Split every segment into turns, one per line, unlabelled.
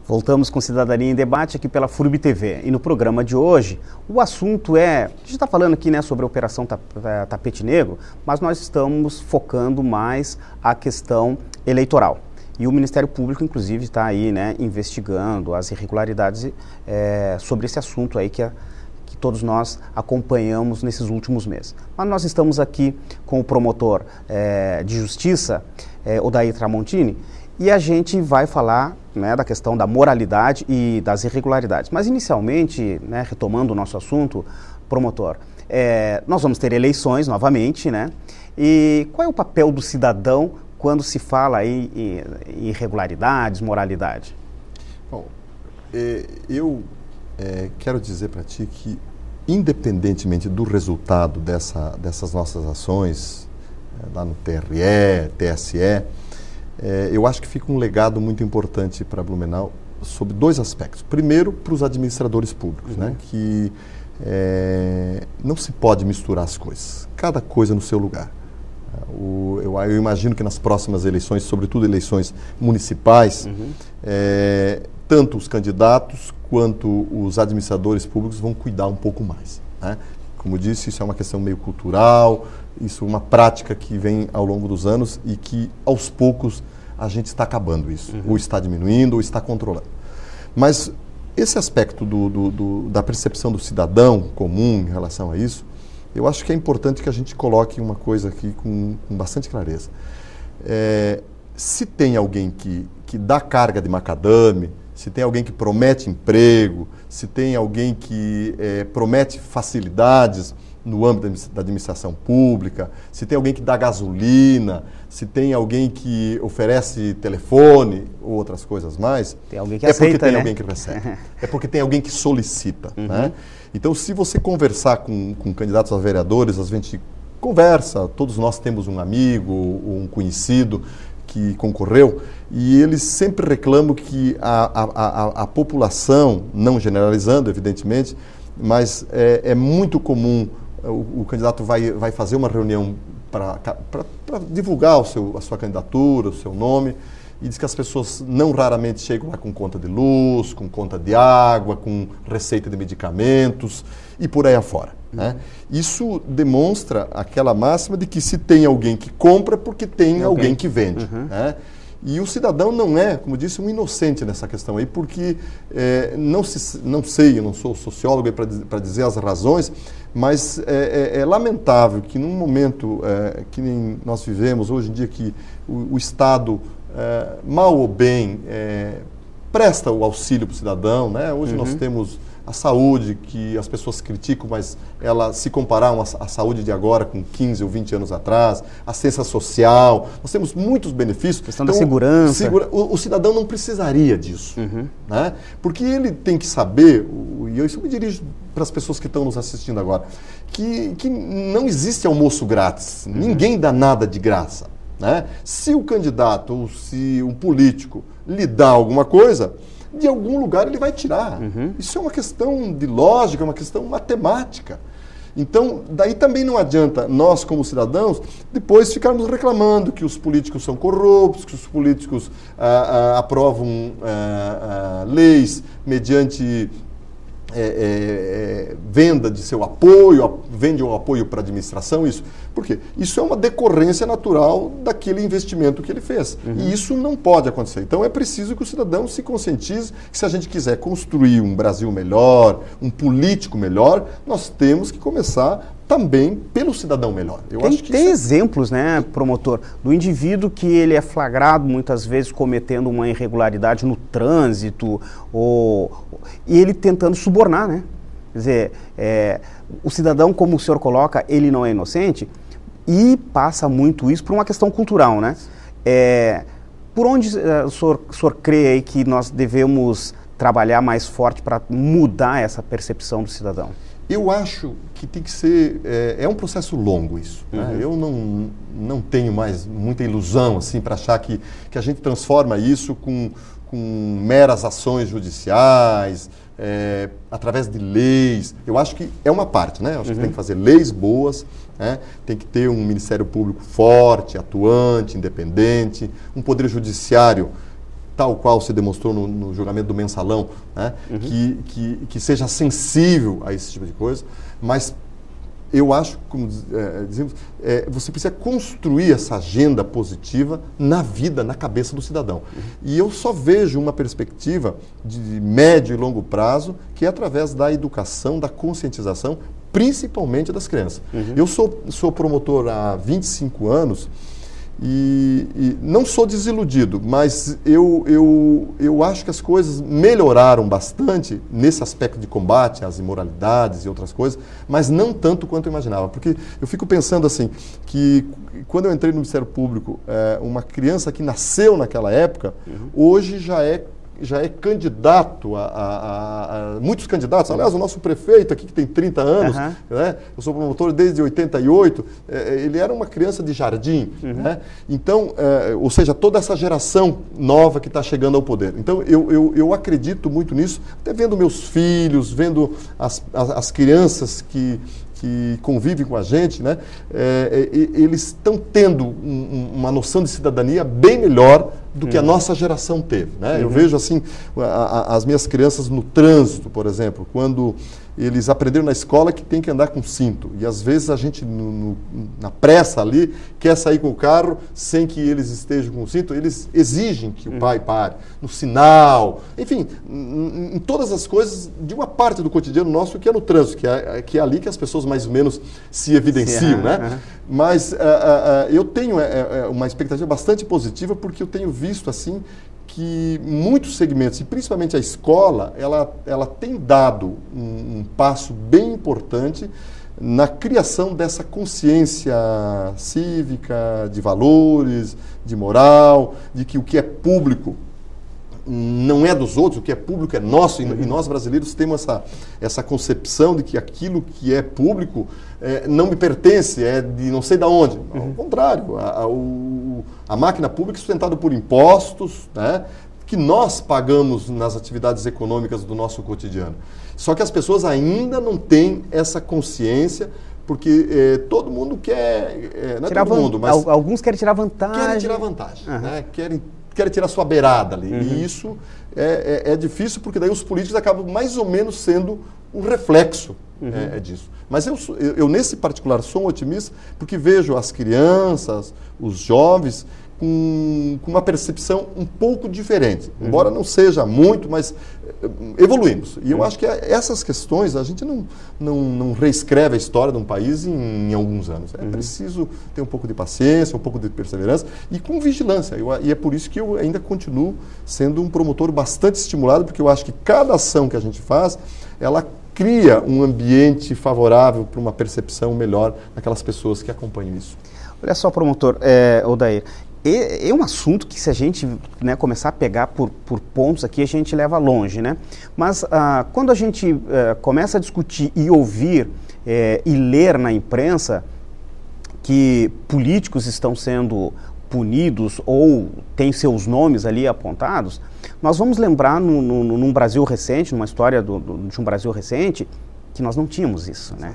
Voltamos com Cidadania em Debate aqui pela FURB TV. E no programa de hoje, o assunto a gente está falando aqui, né, sobre a Operação Tapete Negro, mas nós estamos focando mais a questão eleitoral. E o Ministério Público, inclusive, está aí, né, investigando as irregularidades sobre esse assunto aí que todos nós acompanhamos nesses últimos meses. Mas nós estamos aqui com o promotor de justiça, Odair Tramontini, e a gente vai falar, né, da questão da moralidade e das irregularidades. Mas inicialmente, né, retomando o nosso assunto, promotor, nós vamos ter eleições novamente, né? E qual é o papel do cidadão quando se fala aí em irregularidades, moralidade?
Bom, eu quero dizer para ti que, independentemente do resultado dessas nossas ações, lá no TRE, TSE, eu acho que fica um legado muito importante para Blumenau sobre dois aspectos. Primeiro, para os administradores públicos, né, que não se pode misturar as coisas, cada coisa no seu lugar. Eu imagino que nas próximas eleições, sobretudo eleições municipais, tanto os candidatos quanto os administradores públicos vão cuidar um pouco mais, né? Como disse, isso é uma questão meio cultural, isso é uma prática que vem ao longo dos anos e que, aos poucos, a gente está acabando isso. Ou está diminuindo, ou está controlando. Mas esse aspecto da percepção do cidadão comum em relação a isso, eu acho que é importante que a gente coloque uma coisa aqui com bastante clareza. Se tem alguém que dá carga de macadame, se tem alguém que promete emprego, se tem alguém que promete facilidades no âmbito da administração pública, se tem alguém que dá gasolina, se tem alguém que oferece telefone ou outras coisas mais,
tem alguém que aceita,
porque tem
né?
alguém que recebe. É porque tem alguém que solicita. Né? Então, se você conversar com candidatos a vereadores, a gente conversa, todos nós temos um amigo ou um conhecido que concorreu, e eles sempre reclamam que a população, não generalizando, evidentemente, mas é muito comum o candidato vai fazer uma reunião para divulgar a sua candidatura, o seu nome, e diz que as pessoas não raramente chegam lá com conta de luz, com conta de água, com receita de medicamentos e por aí afora. Né? Isso demonstra aquela máxima de que se tem alguém que compra, porque tem alguém que vende. Né? E o cidadão não é, como disse, um inocente nessa questão aí, porque não sei, eu não sou sociólogo para dizer as razões, mas é lamentável que num momento que nem nós vivemos hoje em dia, que o Estado, mal ou bem, presta o auxílio para o cidadão, né? Hoje nós temos a saúde, que as pessoas criticam, mas ela, se comparar a saúde de agora com 15 ou 20 anos atrás, assistência social, nós temos muitos benefícios.
A questão da segurança.
O cidadão não precisaria disso, né? Porque ele tem que saber, e eu isso me dirijo para as pessoas que estão nos assistindo agora, que não existe almoço grátis, ninguém dá nada de graça. Né? Se o candidato ou se um político lhe dá alguma coisa, de algum lugar ele vai tirar. Isso é uma questão de lógica, é uma questão matemática. Então, daí também não adianta nós, como cidadãos, depois ficarmos reclamando que os políticos são corruptos, que os políticos aprovam leis mediante venda de seu apoio, vende um apoio para a administração, isso. Por quê? Isso é uma decorrência natural daquele investimento que ele fez. E isso não pode acontecer. Então é preciso que o cidadão se conscientize que, se a gente quiser construir um Brasil melhor, um político melhor, nós temos que começar também pelo cidadão melhor.
Tem exemplos, né, promotor, do indivíduo que ele é flagrado muitas vezes cometendo uma irregularidade no trânsito, e ele tentando subornar, né? Quer dizer, o cidadão, como o senhor coloca, ele não é inocente, e passa muito isso por uma questão cultural, né? Por onde o senhor crê aí que nós devemos trabalhar mais forte para mudar essa percepção do cidadão?
Eu acho que tem que ser... É um processo longo isso. Né? Eu não tenho mais muita ilusão assim, para achar que a gente transforma isso com meras ações judiciais, através de leis. Eu acho que é uma parte, né? Eu acho que tem que fazer leis boas, né? Tem que ter um Ministério Público forte, atuante, independente, um Poder Judiciário tal qual se demonstrou no julgamento do Mensalão, né? Que seja sensível a esse tipo de coisa, mas eu acho, como dizemos, você precisa construir essa agenda positiva na vida, na cabeça do cidadão. E eu só vejo uma perspectiva de médio e longo prazo, que é através da educação, da conscientização, principalmente das crianças. Eu sou promotor há 25 anos e não sou desiludido, mas eu acho que as coisas melhoraram bastante nesse aspecto de combate às imoralidades e outras coisas, mas não tanto quanto eu imaginava. Porque eu fico pensando assim, que quando eu entrei no Ministério Público, uma criança que nasceu naquela época, hoje já é candidato a muitos candidatos. Aliás, o nosso prefeito aqui, que tem 30 anos, né? Eu sou promotor desde 88, ele era uma criança de jardim. Né? Então, ou seja, toda essa geração nova que está chegando ao poder. Então, eu acredito muito nisso, até vendo meus filhos, vendo as crianças que convivem com a gente, né? Eles estão tendo uma noção de cidadania bem melhor do que a nossa geração teve. Né? Eu vejo assim, as minhas crianças no trânsito, por exemplo, quando eles aprenderam na escola que tem que andar com cinto. E às vezes a gente, na pressa ali, quer sair com o carro sem que eles estejam com o cinto. Eles exigem que o pai pare, no sinal, enfim, em todas as coisas de uma parte do cotidiano nosso que é no trânsito, que é ali que as pessoas mais ou menos se evidenciam. Né? Mas eu tenho uma expectativa bastante positiva, porque eu tenho visto assim que muitos segmentos, e principalmente a escola, ela tem dado um passo bem importante na criação dessa consciência cívica, de valores, de moral, de que o que é público não é dos outros, o que é público é nosso, e nós brasileiros temos essa concepção de que aquilo que é público não me pertence, é de não sei de onde. Ao contrário, a máquina pública é sustentada por impostos, né, que nós pagamos nas atividades econômicas do nosso cotidiano. Só que as pessoas ainda não têm essa consciência, porque todo mundo quer... não é todo mundo, mas
alguns querem tirar vantagem.
Querem tirar vantagem, né? Querem tirar sua beirada ali. E isso é difícil, porque daí os políticos acabam mais ou menos sendo um reflexo disso. Mas eu, nesse particular, sou um otimista, porque vejo as crianças, os jovens, com uma percepção um pouco diferente. Embora não seja muito, mas evoluímos. E eu acho que essas questões, a gente não reescreve a história de um país em alguns anos. É preciso ter um pouco de paciência, um pouco de perseverança e com vigilância. E é por isso que eu ainda continuo sendo um promotor bastante estimulado, porque eu acho que cada ação que a gente faz, ela cria um ambiente favorável para uma percepção melhor daquelas pessoas que acompanham isso.
Olha só, promotor, Odair, é um assunto que, se a gente, né, começar a pegar por pontos aqui, a gente leva longe, né? Mas quando a gente começa a discutir e ouvir e ler na imprensa que políticos estão sendo punidos ou têm seus nomes ali apontados, nós vamos lembrar num Brasil recente, numa história de um Brasil recente, que nós não tínhamos isso, né?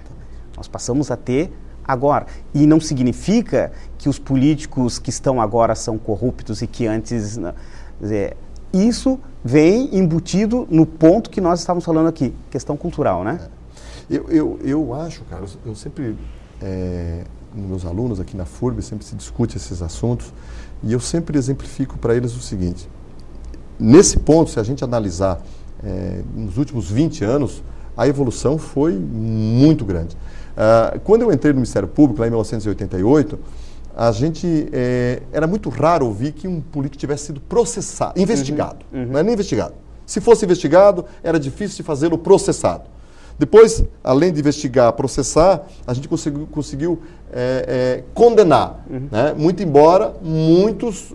Nós passamos a ter agora. E não significa que os políticos que estão agora são corruptos e que antes... isso vem embutido no ponto que nós estávamos falando aqui, questão cultural, né?
Eu acho, Carlos, eu sempre, meus alunos aqui na FURB, sempre se discute esses assuntos, e eu sempre exemplifico para eles o seguinte: nesse ponto, se a gente analisar nos últimos 20 anos, a evolução foi muito grande. Quando eu entrei no Ministério Público, lá em 1988, a gente era muito raro ouvir que um político tivesse sido processado, investigado. Não é nem investigado. Se fosse investigado, era difícil de fazê-lo processado. Depois, além de investigar, processar, a gente conseguiu condenar. Né? Muito embora muitos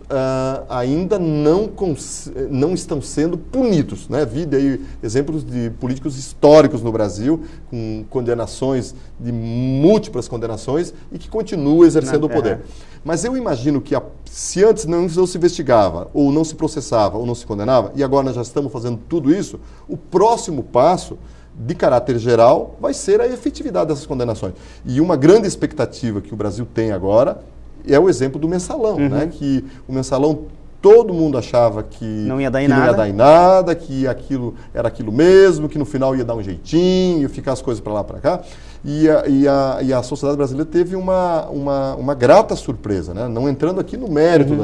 ainda não estão sendo punidos. Né? Vi daí exemplos de políticos históricos no Brasil, com condenações, de múltiplas condenações, e que continuam exercendo o poder. Mas eu imagino que se antes não se investigava, ou não se processava, ou não se condenava, e agora nós já estamos fazendo tudo isso, o próximo passo, de caráter geral, vai ser a efetividade dessas condenações. E uma grande expectativa que o Brasil tem agora é o exemplo do Mensalão, né? Que o Mensalão todo mundo achava que
não ia dar em
nada, que aquilo era aquilo mesmo, que no final ia dar um jeitinho, ia ficar as coisas para lá para cá. E a sociedade brasileira teve uma grata surpresa, né? Não entrando aqui no mérito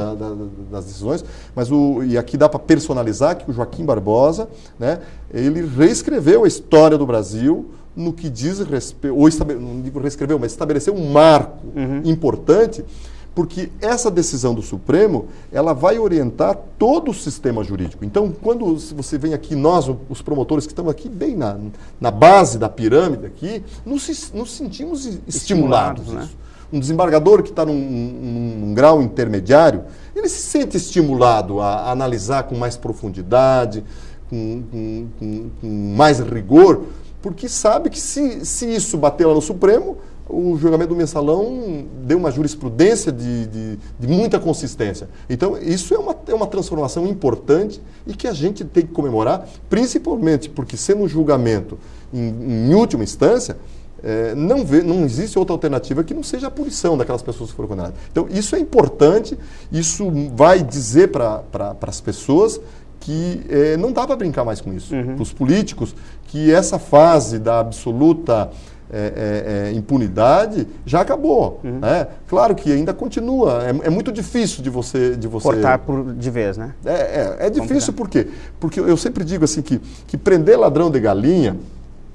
das decisões, mas e aqui dá para personalizar que o Joaquim Barbosa, né, ele reescreveu a história do Brasil no que diz respeito, não digo reescreveu, mas estabeleceu um marco importante, porque essa decisão do Supremo, ela vai orientar todo o sistema jurídico. Então, quando você vem aqui, nós, os promotores que estamos aqui bem na base da pirâmide aqui, nos sentimos estimulados. Né? Um desembargador que está num grau intermediário, ele se sente estimulado a analisar com mais profundidade, com mais rigor, porque sabe que se isso bater lá no Supremo, o julgamento do mensalão deu uma jurisprudência de muita consistência. Então, isso é uma transformação importante e que a gente tem que comemorar, principalmente porque, sendo um julgamento em última instância, não existe outra alternativa que não seja a punição daquelas pessoas que foram condenadas. Então, isso é importante, isso vai dizer para as pessoas que não dá para brincar mais com isso. Para os políticos, que essa fase da absoluta impunidade já acabou. Né? Claro que ainda continua. É muito difícil de você
cortar de vez, né?
É difícil por quê? Porque eu sempre digo assim que prender ladrão de galinha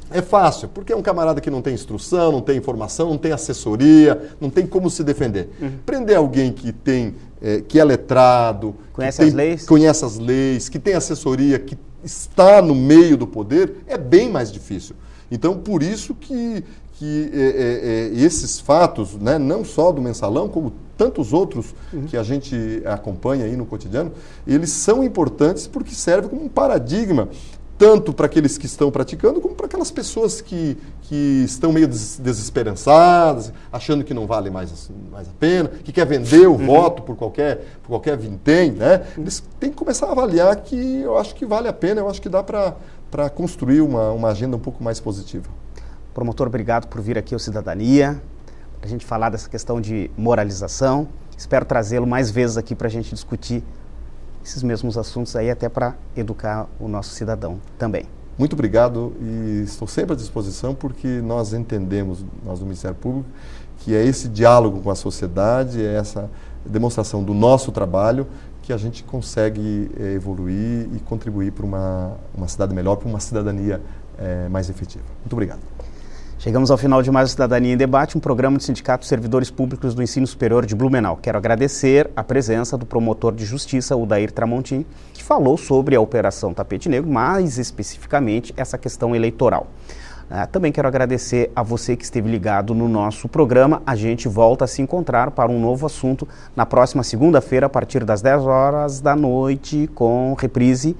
é fácil, porque é um camarada que não tem instrução, não tem informação, não tem assessoria, não tem como se defender. Prender alguém que é letrado,
conhece
as leis, que tem assessoria, que está no meio do poder, é bem mais difícil. Então, por isso que esses fatos, né, não só do mensalão, como tantos outros que a gente acompanha aí no cotidiano, eles são importantes porque servem como um paradigma, tanto para aqueles que estão praticando, como para aquelas pessoas que estão meio desesperançadas, achando que não vale mais a pena, que quer vender o voto por qualquer vintém, né? Eles têm que começar a avaliar que eu acho que vale a pena, eu acho que dá para construir uma agenda um pouco mais positiva.
Promotor, obrigado por vir aqui ao Cidadania, para a gente falar dessa questão de moralização. Espero trazê-lo mais vezes aqui para a gente discutir esses mesmos assuntos aí, até para educar o nosso cidadão também.
Muito obrigado e estou sempre à disposição, porque nós entendemos, nós do Ministério Público, que é esse diálogo com a sociedade, é essa demonstração do nosso trabalho que a gente consegue evoluir e contribuir para uma cidade melhor, para uma cidadania mais efetiva. Muito obrigado.
Chegamos ao final de mais Cidadania em Debate, um programa do Sindicato de Servidores Públicos do Ensino Superior de Blumenau. Quero agradecer a presença do promotor de justiça, Odair Tramontim, que falou sobre a Operação Tapete Negro, mais especificamente essa questão eleitoral. Também quero agradecer a você que esteve ligado no nosso programa. A gente volta a se encontrar para um novo assunto na próxima segunda-feira, a partir das 10 horas da noite, com reprise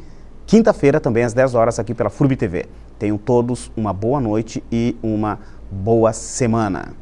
quinta-feira também às 10 horas aqui pela FURB TV. Tenham todos uma boa noite e uma boa semana.